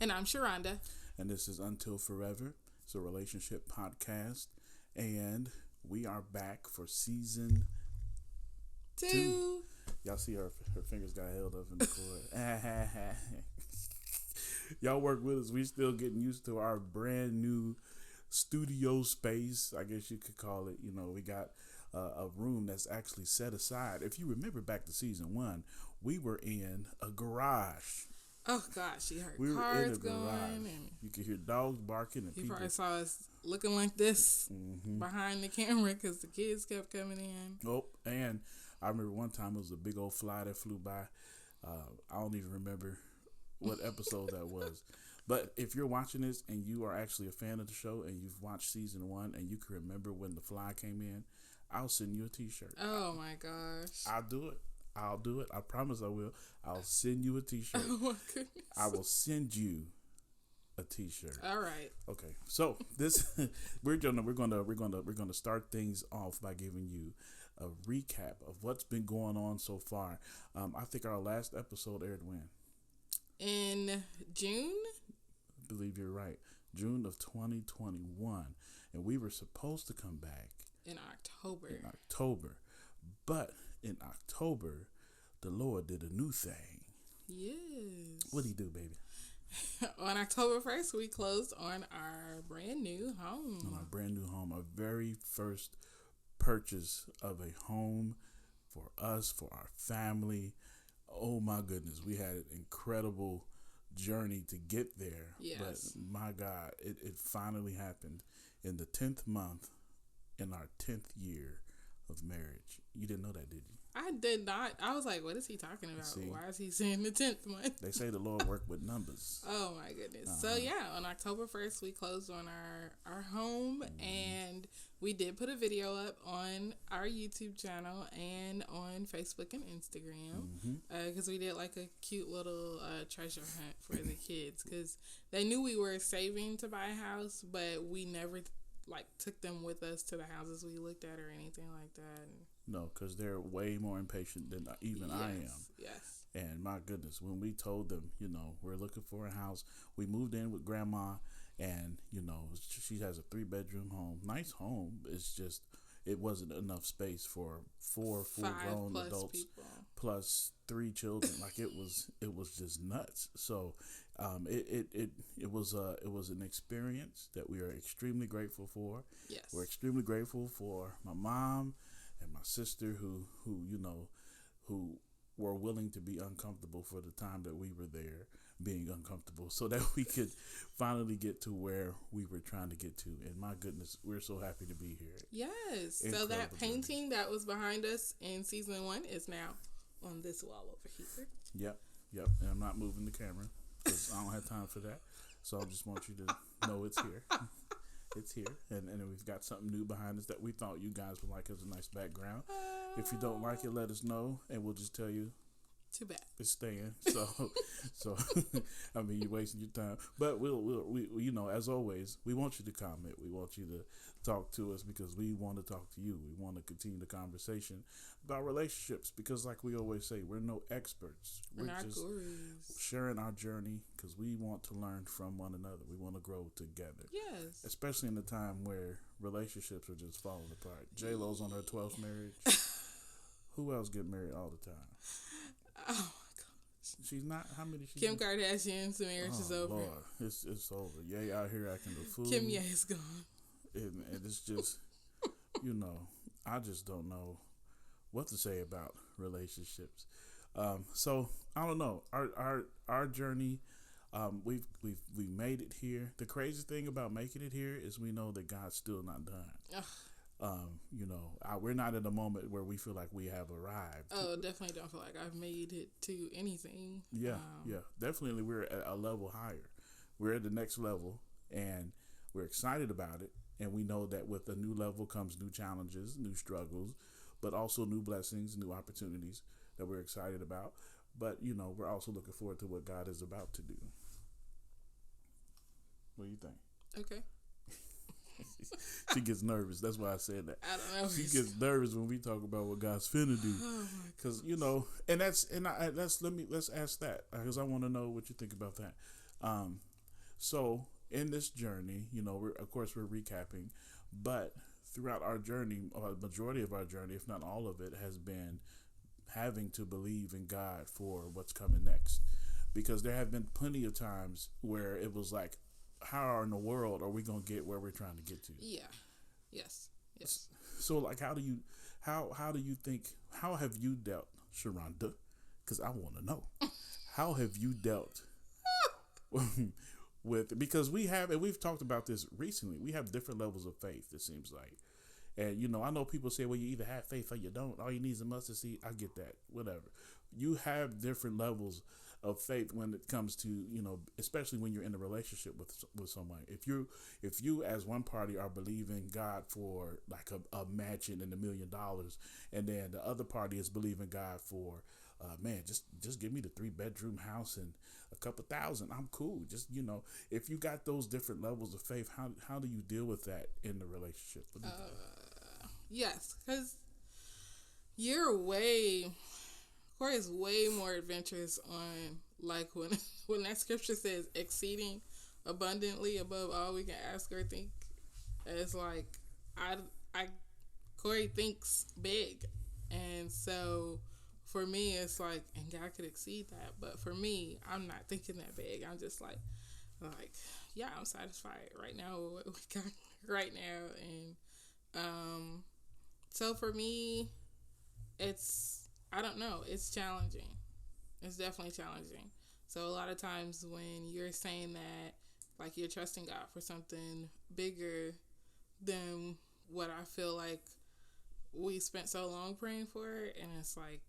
And I'm Sharonda. And this is Until Forever. It's a relationship podcast. And we are back for season two. Y'all see her fingers got held up in the cord. Y'all work with us. We still getting used to our brand new studio space, I guess you could call it. You know, we got a room that's actually set aside. If you remember back to season 1, we were in a garage. Oh gosh, you heard We were in a cars going, garage. and You could hear dogs barking and you people. probably saw us looking like this behind the camera because the kids kept coming in. Oh, and I remember one time it was a big old fly that flew by. I don't even remember what episode that was. But if you're watching this and you are actually a fan of the show and you've watched season 1 and you can remember when the fly came in, I'll send you a t-shirt. Oh my gosh. I'll do it. I promise I will. I'll send you a t-shirt. Oh my goodness. I will send you a t-shirt. All right. Okay. So this we're gonna start things off by giving you a recap of what's been going on so far. I think our last episode aired when? In June? I believe you're right. June of 2021. And we were supposed to come back In October. But in October, the Lord did a new thing. Yes. What'd he do, baby? On October 1st, we closed on our brand new home. On our brand new home. Our very first purchase of a home for us, for our family. Oh my goodness. We had an incredible journey to get there. Yes. But my God, it finally happened in the 10th month in our 10th year of marriage. You didn't know that, did you? I did not. I was like, what is he talking about? See? Why is he saying the 10th month? They say the Lord worked with numbers. Oh my goodness. So yeah, on October 1st, we closed on our home, and we did put a video up on our YouTube channel and on Facebook and Instagram because we did like a cute little treasure hunt for the kids because they knew we were saving to buy a house, but we never like took them with us to the houses we looked at or anything like that. No, because they're way more impatient than even I am. Yes. And my goodness, when we told them, you know, we're looking for a house, we moved in with grandma, and, you know, she has a 3-bedroom home. Nice home. It's just, it wasn't enough space for 4 full-grown adults people. plus 3 children. Like it was just nuts. So, it was an experience that we are extremely grateful for. Yes. We're extremely grateful for my mom and my sister who were willing to be uncomfortable for the time that we were there, being uncomfortable, so that we could finally get to where we were trying to get to. And my goodness, we're so happy to be here. Yes. Incredible so that painting journey. that was behind us in season 1 is now on this wall over here. Yep. And I'm not moving the camera because I don't have time for that. So I just want you to know it's here. It's here, and we've got something new behind us that we thought you guys would like as a nice background. If you don't like it, let us know, and we'll just tell you. Too bad. It's staying. So I mean, you're wasting your time. But we you know, as always, we want you to comment. We want you to talk to us because we want to talk to you. We want to continue the conversation about relationships because, like we always say, we're no experts. We're just gurus. sharing our journey because we want to learn from one another. We want to grow together. Yes. Especially in a time where relationships are just falling apart. J-Lo's on her 12th marriage. Who else get married all the time? Oh my gosh. She's not. How many? Kim Kardashian's marriage is over. Lord, it's over. Ye out here acting a fool. Kim Ye is gone. And it's just, you know, I just don't know what to say about relationships. So I don't know. Our journey, we made it here. The crazy thing about making it here is we know that God's still not done. You know, we're not in a moment where we feel like we have arrived. Oh, definitely don't feel like I've made it to anything. Yeah, definitely. We're at a level higher. We're at the next level, and we're excited about it. And we know that with a new level comes new challenges, new struggles, but also new blessings, new opportunities that we're excited about. But, you know, we're also looking forward to what God is about to do. What do you think? Okay. She gets nervous. That's why I said that. I don't know. She gets nervous when we talk about what God's finna do, because you know, let's ask that because I want to know what you think about that. So in this journey, we're recapping, but throughout our journey, a majority of our journey, if not all of it, has been having to believe in God for what's coming next. Because there have been plenty of times where it was like, how in the world are we going to get where we're trying to get to? Yeah. Yes. So like, how do you think, how have you dealt, Sharonda? Because I want to know, how have you dealt with, because we've talked about this recently. We have different levels of faith, it seems like. And, I know people say, well, you either have faith or you don't. All you need is a mustard seed. I get that. Whatever. You have different levels of faith when it comes to, especially when you're in a relationship with someone. If you as one party are believing God for like a mansion and $1 million, and then the other party is believing God for, man, just give me the 3-bedroom house and a couple thousand. I'm cool. Just, if you got those different levels of faith, how do you deal with that in the relationship? Yes, because Corey is way more adventurous on, like, when that scripture says exceeding abundantly above all we can ask or think. It's like, Corey thinks big. And so for me, it's like, and God could exceed that. But for me, I'm not thinking that big. I'm just like, yeah, I'm satisfied right now with what we got right now. And so for me, I don't know, it's challenging. It's definitely challenging. So a lot of times when you're saying that, like, you're trusting God for something bigger than what I feel like we spent so long praying for, and it's like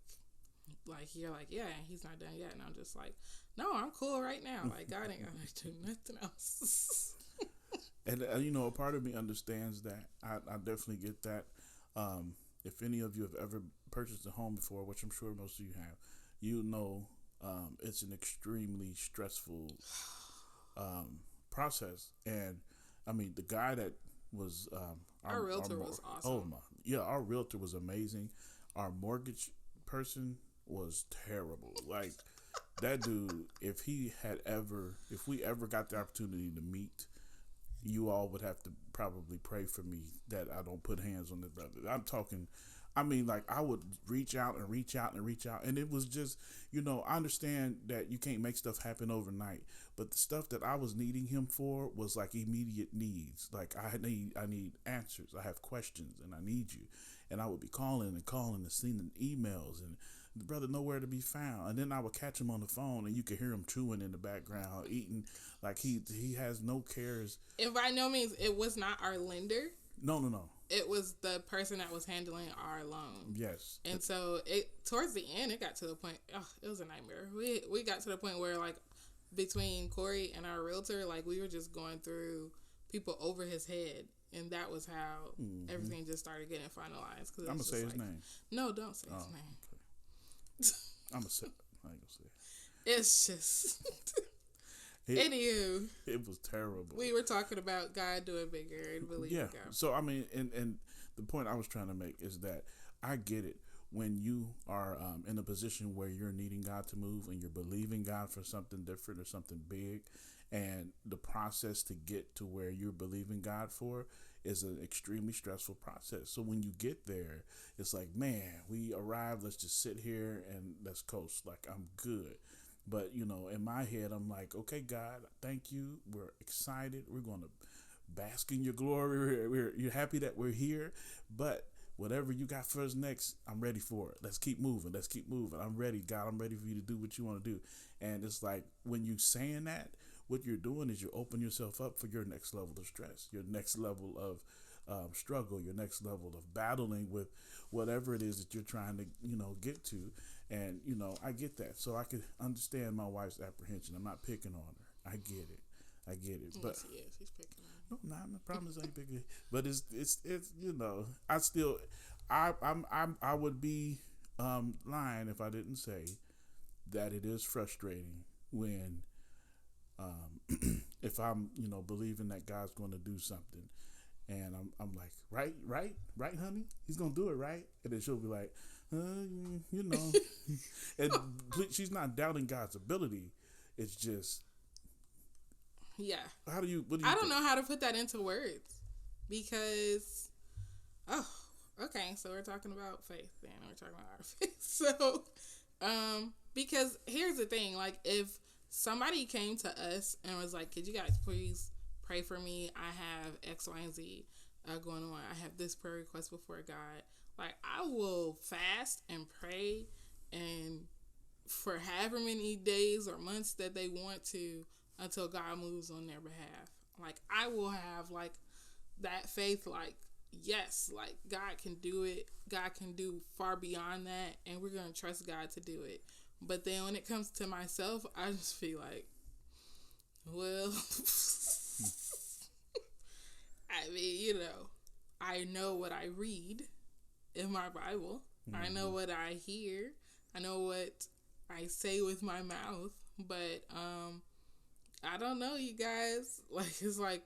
you're like, yeah, he's not done yet, and I'm just like, no, I'm cool right now. Like, God ain't gonna do nothing else. And a part of me understands that. I definitely get that. If any of you have ever purchased a home before, which I'm sure most of you have, it's an extremely stressful process. And I mean, the guy that was our realtor was awesome. Oh my, our realtor was amazing. Our mortgage person was terrible. Like, that dude, if we ever got the opportunity to meet, you all would have to probably pray for me that I don't put hands on this brother. I would reach out, and it was just, I understand that you can't make stuff happen overnight, but the stuff that I was needing him for was like immediate needs. Like, I need answers. I have questions, and I need you. And I would be calling and sending emails, and the brother nowhere to be found. And then I would catch him on the phone, and you could hear him chewing in the background, eating, like he has no cares. And by no means, it was not our lender. No. It was the person that was handling our loan. Yes. And so towards the end, it got to the point, it was a nightmare. We got to the point where, like, between Corey and our realtor, like, we were just going through people over his head. And that was how everything just started getting finalized. I'm going to say his name. No, don't say his name. Okay. I'm going to say it. I ain't going to say it. It's just... Anywho, it was terrible. We were talking about God doing bigger and believing God. So I mean, and the point I was trying to make is that I get it when you are in a position where you're needing God to move and you're believing God for something different or something big, and the process to get to where you're believing God for is an extremely stressful process. So when you get there, it's like, man, we arrived. Let's just sit here and let's coast. Like, I'm good. But, in my head, I'm like, okay, God, thank you. We're excited. We're going to bask in your glory. You're happy that we're here. But whatever you got for us next, I'm ready for it. Let's keep moving. I'm ready, God. I'm ready for you to do what you want to do. And it's like, when you're saying that, what you're doing is you're opening yourself up for your next level of stress, your next level of struggle, your next level of battling with whatever it is that you're trying to, get to. And, I get that. So I could understand my wife's apprehension. I'm not picking on her. I get it. But yes, he is. He's picking on her. No, I promise I ain't picking. But it's I would be lying if I didn't say that it is frustrating when if I'm, believing that God's going to do something, and I'm like, right, honey, he's going to do it, right? And then she'll be like, and she's not doubting God's ability. It's just, Yeah. What do you I don't know how to put that into words because, okay, so we're talking about faith then. We're talking about our faith. So, because here's the thing, like if somebody came to us and was like, could you guys please pray for me? I have X, Y, and Z going on. I have this prayer request before God. Like, I will fast and pray and for however many days or months that they want to until God moves on their behalf. Like, I will have, like, that faith, like, yes, like, God can do it. God can do far beyond that, and we're going to trust God to do it. But then when it comes to myself, I just feel like, well, I mean, you know, I know what I read in my Bible. Mm-hmm. I know what I hear. I know what I say with my mouth. But I don't know, you guys. Like, it's like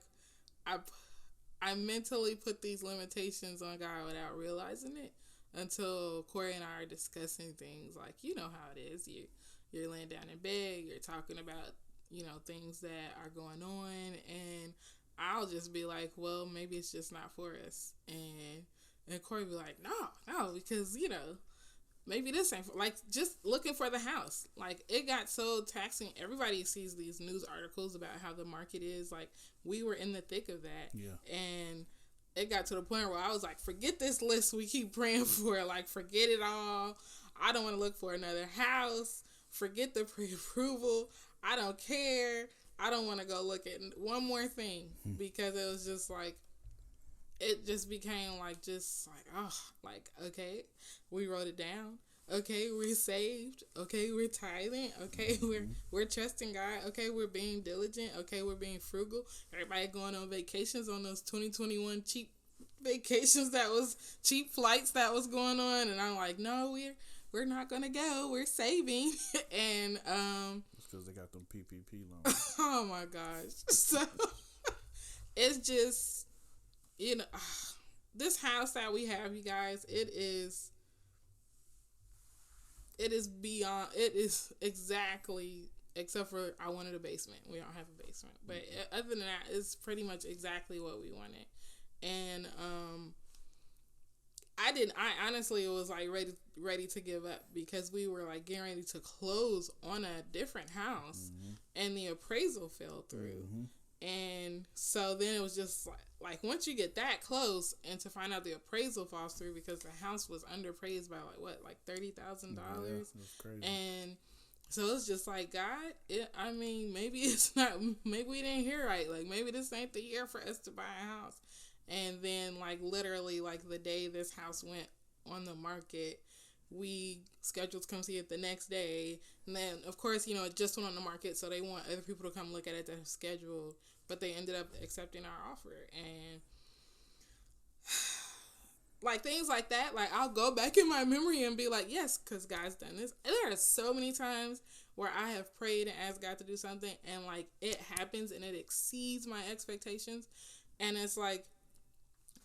I mentally put these limitations on God without realizing it until Corey and I are discussing things like, you know how it is. You're laying down in bed. You're talking about, you know, things that are going on, and I'll just be like, well, maybe it's just not for us. And Corey be like, no, because, you know, maybe this ain't for, like, just looking for the house. Like, it got so taxing. Everybody sees these news articles about how the market is. Like, we were in the thick of that. Yeah. And it got to the point where I was like, forget this list we keep praying for. Like, forget it all. I don't want to look for another house. Forget the pre-approval. I don't care. I don't want to go look at one more thing because it was just like, it just became like, just like, oh, like, okay, we wrote it down. Okay, we're saved. Okay, we're tithing. Okay, we're trusting God. Okay, we're being diligent. Okay, we're being frugal. Everybody going on vacations on those 2021 cheap vacations that was cheap flights that was going on, and I'm like, no, we're not gonna go. We're saving, and it's because they got them PPP loans. Oh my gosh! So it's just, you know, this house that we have, you guys, it is beyond, it is exactly, except for I wanted a basement. We don't have a basement. But other than that, it's pretty much exactly what we wanted. And I honestly was like ready to give up because we were like getting ready to close on a different house and the appraisal fell through. And so then it was just like once you get that close and to find out the appraisal falls through because the house was underappraised by like $30,000. Yeah, that's crazy. And so it's just like, God, I mean, maybe it's not, maybe we didn't hear right. Like, maybe this ain't the year for us to buy a house. And then, like, literally, like, the day this house went on the market, we scheduled to come see it the next day. And then, of course, you know, it just went on the market, so they want other people to come look at it that have scheduled. But they ended up accepting our offer. And, like, things like that, like, I'll go back in my memory and be like, yes, because God's done this. And there are so many times where I have prayed and asked God to do something, and, like, it happens and it exceeds my expectations. And it's like,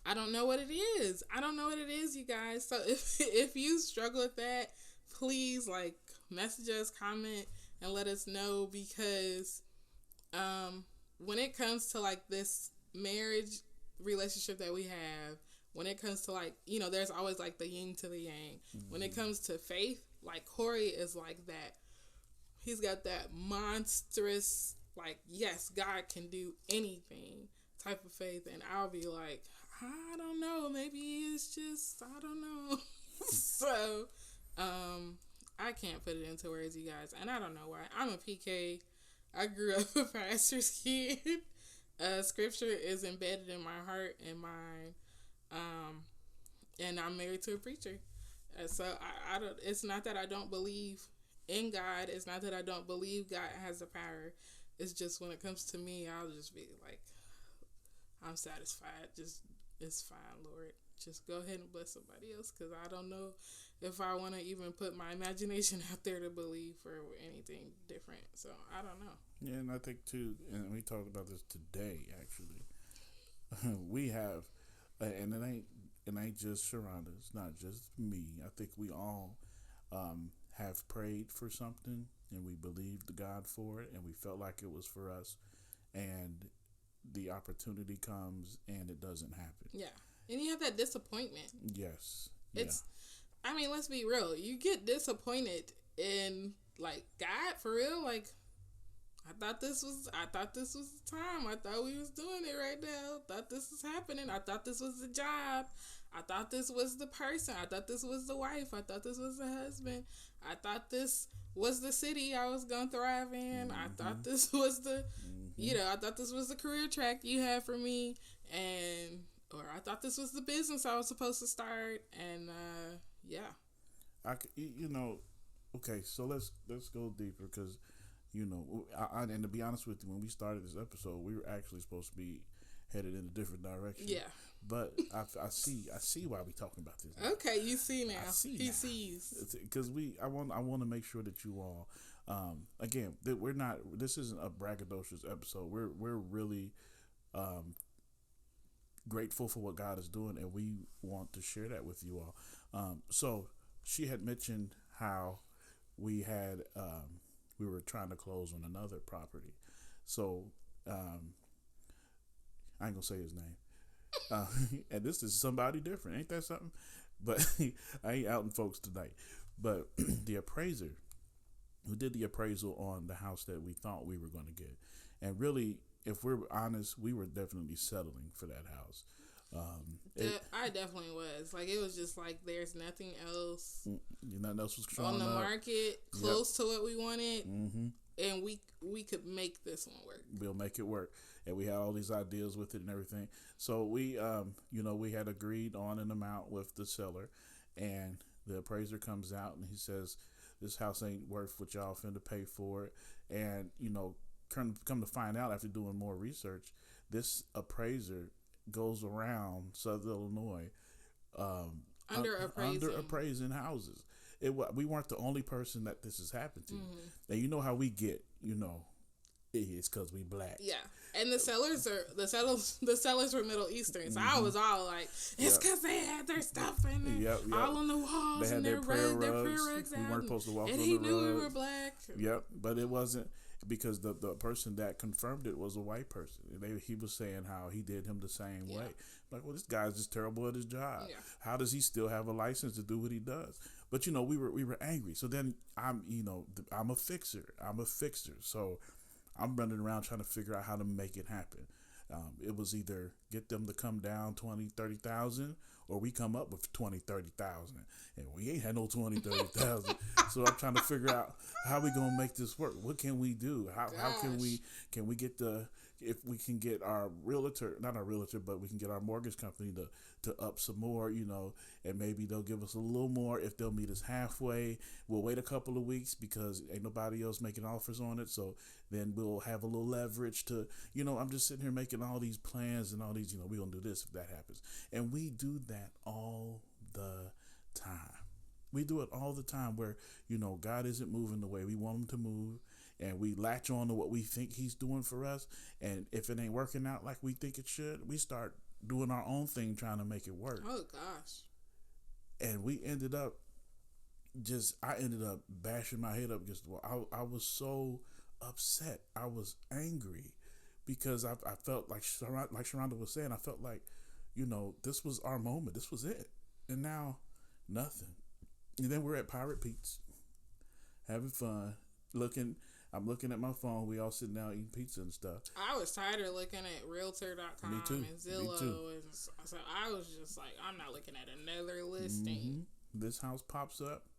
I don't know what it is. I don't know what it is, you guys. So if you struggle with that, please, like, message us, comment, and let us know, because when it comes to, like, this marriage relationship that we have, when it comes to, like, you know, there's always, like, the yin to the yang. When it comes to faith, like, Corey is like that. He's got that monstrous, like, yes, God can do anything type of faith. And I'll be like, I don't know, maybe it's just, I don't know. So, I can't put it into words, you guys, and I don't know why. I'm a PK. I grew up a pastor's kid. Scripture is embedded in my heart and mind, and I'm married to a preacher. So I don't. It's not that I don't believe in God. It's not that I don't believe God has the power. It's just when it comes to me, I'll just be like, I'm satisfied. Just, it's fine, Lord. Just go ahead and bless somebody else, because I don't know if I want to even put my imagination out there to believe for anything different. So I don't know. Yeah, and I think too, and we talked about this today actually. We have, and it ain't just Sharonda. It's not just me. I think we all have prayed for something, and we believed God for it, and we felt like it was for us. and the opportunity comes and it doesn't happen. Yeah. And you have that disappointment. Yes. It's, I mean, let's be real. You get disappointed in, like, God, for real. Like, I thought this was the time. I thought we was doing it right now. I thought this was happening. I thought this was the job. I thought this was the person. I thought this was the wife. I thought this was the husband. I thought this was the city I was going to thrive in. I thought this was the, I thought this was the career track you had for me. Or I thought this was the business I was supposed to start. And, okay, so let's go deeper because, and to be honest with you, when we started this episode, we were actually supposed to be headed in a different direction. Yeah. But I see why we talking about this now. Okay, you see now. He now. Sees. Because I want to make sure that you all, again, that we're not. This isn't a braggadocious episode. We're really grateful for what God is doing, and we want to share that with you all. So she had mentioned how we were trying to close on another property. So I ain't gonna say his name. And this is somebody different. Ain't that something? But I ain't outing folks tonight. But the appraiser who did the appraisal on the house that we thought we were going to get, and really, if we're honest, we were definitely settling for that house. I definitely was. Like, it was just like there's nothing else. Nothing else was showing on the up. market close to what we wanted. Mm-hmm. And we could make this one work. We'll make it work. And we had all these ideas with it and everything. So we, we had agreed on an amount with the seller, and the appraiser comes out and he says, this house ain't worth what y'all finna pay for it. And, come to find out after doing more research, this appraiser goes around Southern Illinois, under appraising houses. We weren't the only person that this has happened to. Mm-hmm. Now, you know how we get, it's because we black. Yeah. And the sellers were Middle Eastern. So I was all like, it's because they had their stuff in there, all on the walls, they had and their prayer rugs. We weren't supposed to walk on the rugs. And he knew we were black. Yep, but it wasn't, because the person that confirmed it was a white person. He was saying how he did him the same way. Like, well, this guy's just terrible at his job. Yeah. How does he still have a license to do what he does? But we were angry. So then I'm a fixer. So I'm running around trying to figure out how to make it happen. It was either get them to come down 20, 30,000, or we come up with 20, 30,000, and we ain't had no 20, 30,000. So I'm trying to figure out how we gonna make this work. What can we do? How can we get if we can get our not our realtor, but we can get our mortgage company to up some more, and maybe they'll give us a little more if they'll meet us halfway. We'll wait a couple of weeks because ain't nobody else making offers on it. So then we'll have a little leverage to, I'm just sitting here making all these plans and all these, we're going to do this if that happens. And we do that all the time. We do it all the time where, God isn't moving the way we want him to move. And we latch on to what we think he's doing for us. And if it ain't working out like we think it should, we start doing our own thing trying to make it work. Oh, gosh. And I ended up bashing my head up against the wall. I was so upset. I was angry because I felt like Sharonda was saying, I felt like, this was our moment. This was it. And now, nothing. And then we're at Pirate Pete's, having fun, I'm looking at my phone. We all sitting down eating pizza and stuff. I was tired of looking at Realtor.com and Zillow. And so I was just like, I'm not looking at another listing. Mm-hmm. This house pops up.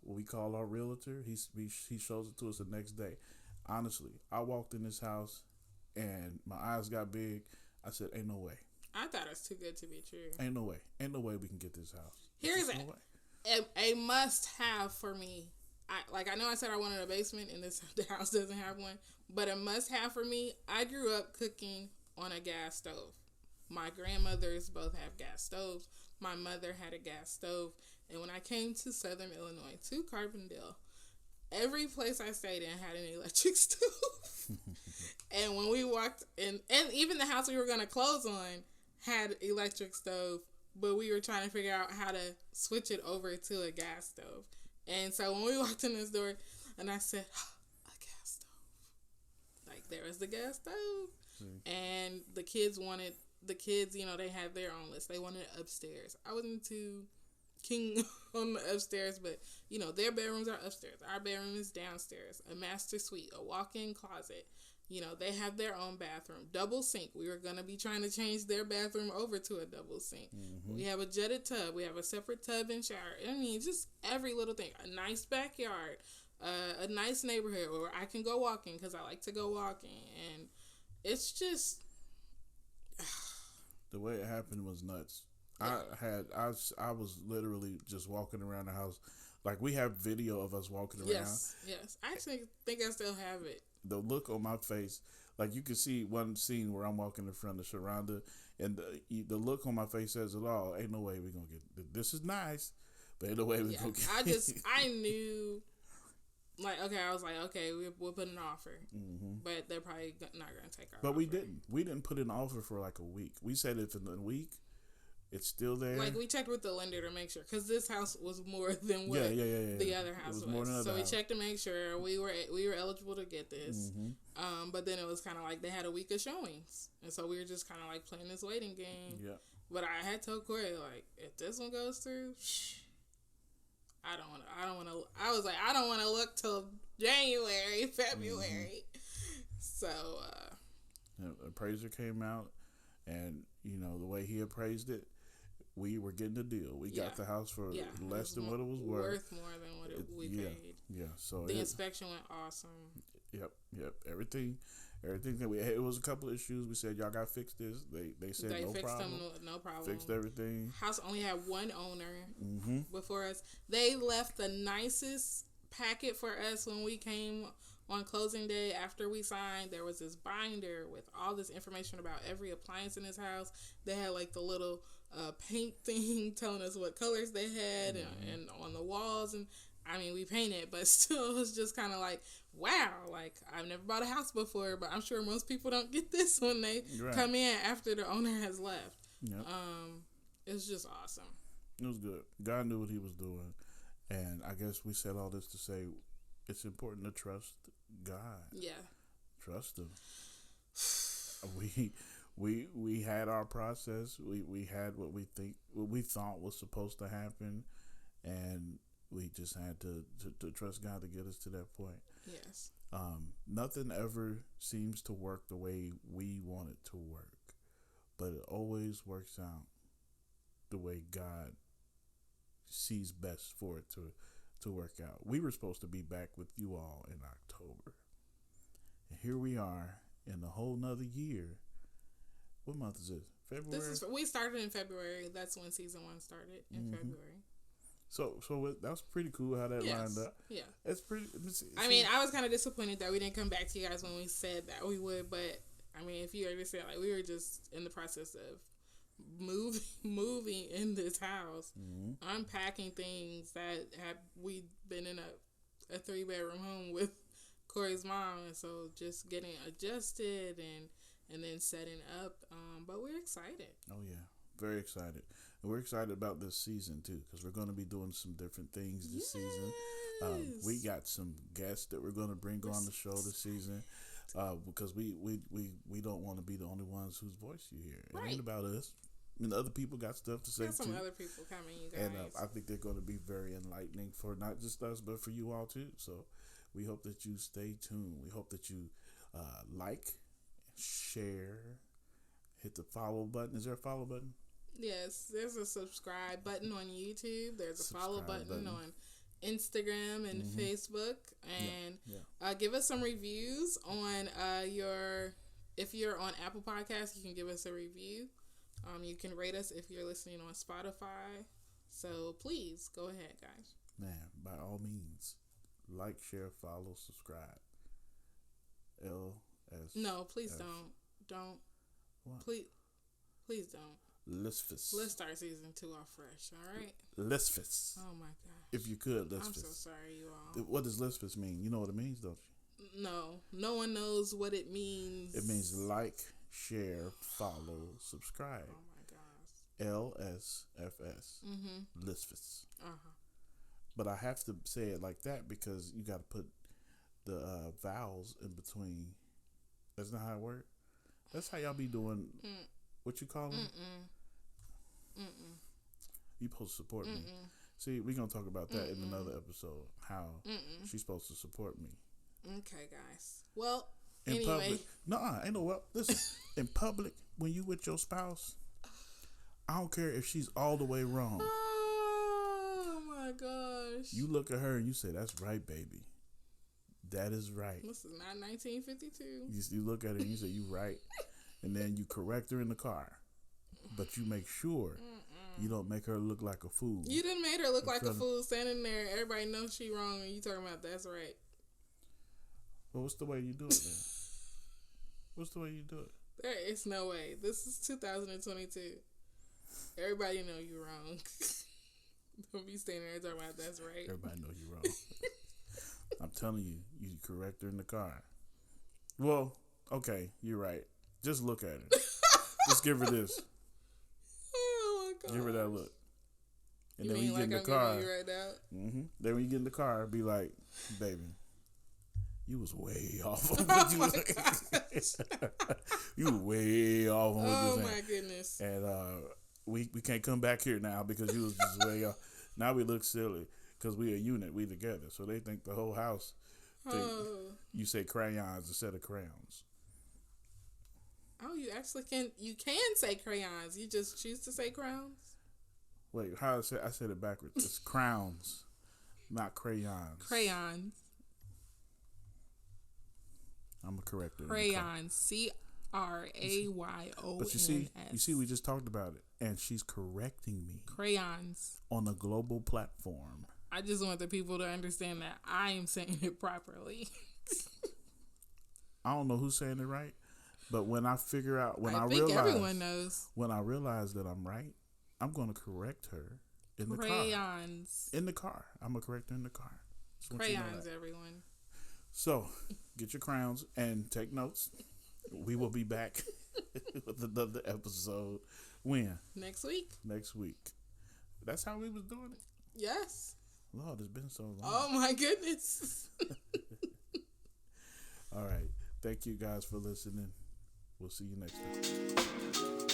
We call our realtor. He shows it to us the next day. Honestly, I walked in this house and my eyes got big. I said, ain't no way. I thought it was too good to be true. Ain't no way. Ain't no way we can get this house. Here's a must-have for me. I know I said I wanted a basement and the house doesn't have one, but a must-have for me, I grew up cooking on a gas stove. My grandmothers both have gas stoves. My mother had a gas stove. And when I came to Southern Illinois, to Carbondale, every place I stayed in had an electric stove. And when we walked in, and even the house we were going to close on had electric stove, but we were trying to figure out how to switch it over to a gas stove. And so when we walked in this door, and I said, a gas stove. Like, there was the gas stove. And the kids, they had their own list. They wanted it upstairs. I wasn't too keen on the upstairs, but, their bedrooms are upstairs. Our bedroom is downstairs. A master suite, a walk-in closet. They have their own bathroom. Double sink. We were going to be trying to change their bathroom over to a double sink. Mm-hmm. We have a jetted tub. We have a separate tub and shower. I mean, just every little thing. A nice backyard. A nice neighborhood where I can go walking because I like to go walking. And it's just... The way it happened was nuts. Yeah. I was literally just walking around the house. Like, we have video of us walking around. Yes. I actually think I still have it. The look on my face, like, you can see one scene where I'm walking in front of Sharonda, and the look on my face says it all. Ain't no way we're going to get this. Is nice, but ain't no way we're going to get I knew, I was like, okay, we'll put an offer. Mm-hmm. But they're probably not going to take our offer. But we didn't. We didn't put an offer for like a week. We said if in a week, it's still there. Like, we checked with the lender to make sure, because this house was more than what the other house was. So we checked to make sure we were eligible to get this. Mm-hmm. But then it was kind of like they had a week of showings, and so we were just kind of like playing this waiting game. Yeah. But I had told Corey, like, if this one goes through, I don't want to. I was like, I don't want to look till January, February. Mm-hmm. So, appraiser came out, and the way he appraised it, we were getting a deal. We got the house for less than what it was worth. Worth more than what we paid. Yeah. So the inspection went awesome. Yep. Everything that we had, it was a couple of issues. We said, y'all got to fix this. They said no fixed problem. No problem. Fixed everything. House only had one owner before us. They left the nicest packet for us when we came on closing day. After we signed, there was this binder with all this information about every appliance in this house. They had like the little paint thing telling us what colors they had and on the walls. And I mean, we painted, but still it was just kind of like, wow, like, I've never bought a house before, but I'm sure most people don't get this when they come in after the owner has left. Yep. It was just awesome. It was good. God knew what he was doing. And I guess we said all this to say it's important to trust God. Yeah. Trust him. We had our process. We had what we thought was supposed to happen, and we just had to trust God to get us to that point. Yes. Nothing ever seems to work the way we want it to work, but it always works out the way God sees best for it to work out. We were supposed to be back with you all in October, and here we are in a whole nother year. What month is this? February? We started in February. That's when season 1 started, in February. So that was pretty cool how that lined up. Yeah. It's pretty... I mean, I was kind of disappointed that we didn't come back to you guys when we said that we would, but, I mean, if you understand, like, we were just in the process of moving in this house, unpacking things that we'd been in a 3-bedroom home with Corey's mom, and so just getting adjusted and then setting up, but we're excited. Oh yeah, very excited. And we're excited about this season too, because we're going to be doing some different things this season. We got some guests that we're going to bring on the show this season, because we don't want to be the only ones whose voice you hear. It ain't about us. I mean, other people got stuff to say too. Some other people coming, you guys. And I think they're going to be very enlightening for not just us, but for you all too. So we hope that you stay tuned. We hope that you like, share, hit the follow button. Is there a follow button? Yes, there's a subscribe button on YouTube. There's a follow button on Instagram and Facebook. And give us some reviews on if you're on Apple Podcasts, you can give us a review. You can rate us if you're listening on Spotify. So please go ahead, guys. Man, by all means, like, share, follow, subscribe. No, please don't. What? Please don't. Let's start season 2 off fresh, all right? Lisfis. Oh my gosh. If you could, Lisfis. I'm so sorry, you all. What does Lisfis mean? You know what it means, don't you? No one knows what it means. It means like, share, follow, subscribe. Oh my gosh. LSFS. Lisfis. But I have to say it like that because you got to put the vowels in between That's not how it works. That's how y'all be doing. What you call them? You supposed to support me. See, we're gonna talk about that in another episode. How she's supposed to support me. Okay, guys. Well, in anyway. Public, ain't no well. Listen, in public, when you with your spouse, I don't care if she's all the way wrong. Oh my gosh! You look at her and you say, "That's right, baby. That is right." This is not 1952. You look at her and you say, "You right," and then you correct her in the car, but you make sure you don't make her look like a fool. You done made her look like a fool standing there. Everybody knows she wrong, and you talking about that's right. Well, what's the way you do it then? What's the way you do it? There is no way. This is 2022. Everybody know you wrong. Don't be standing there talking about that's right. Everybody know you wrong. I'm telling you, you correct her in the car. Well, okay, you're right. Just look at her. Just give her this. Oh my god. Give her that look. And you then mean when you get in I'm the car, you right now? Then when you get in the car, be like, baby, you was way off on Oh what you my was gosh. You were way off on what you was Oh my saying. goodness. And we can't come back here now because you was just way off. Now we look silly because we a unit, we together. So they think the whole house think you say crayons instead of crayons. Oh, you actually can. You can say crayons. You just choose to say crowns. Wait, how I said it backwards. It's crowns, not crayons. Crayons. I'm a corrector. Crayons. CRAYONS. But you see, we just talked about it, and she's correcting me. Crayons. On a global platform. I just want the people to understand that I am saying it properly. I don't know who's saying it right, but when I figure out, I think everyone knows. When I realize that I'm right, I'm going to correct her in the car. Crayons. In the car. I'm going to correct her in the car. Crayons, everyone. So, get your crowns and take notes. We will be back with another episode. When? Next week. Next week. That's how we was doing it? Yes. Lord, it's been so long. Oh, my goodness. All right. Thank you guys for listening. We'll see you next time.